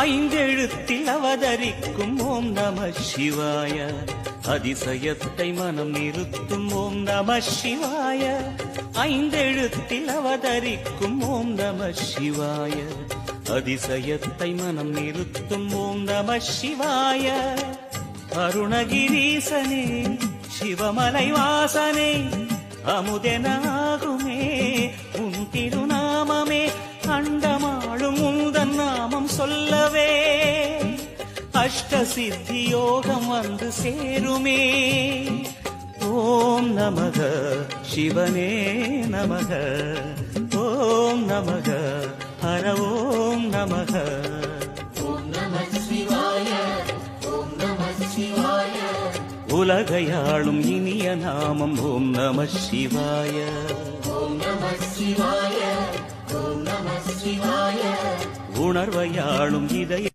ஐந்தெழுத்தில் அவதரிக்கும் ஓம் நம சிவாய, அதிசயத்தை மனம் நிறுத்தும் ஓம் நம சிவாய. ஐந்தெழுத்தில் அவதரிக்கும் ஓம் நம சிவாய, அதிசயத்தை மனம் நிறுத்தும் ஓம் நம சிவாய. அருணகிரீசனே சிவமலை வாசனே, அமுதனாகுமே உன் திருநாமமே, அண்டமாளும் உந்தன் நாமம் சொல்லவே அஷ்ட சித்தி யோகம் வந்து சேருமே. ஓம் நமக சிவனே நமக, ஓம் நமக ஹர ஓம் நமக. உலகையாளும் இனிய நாமம் ஓம் நம சிவாய. உணர்வையாளும் இதய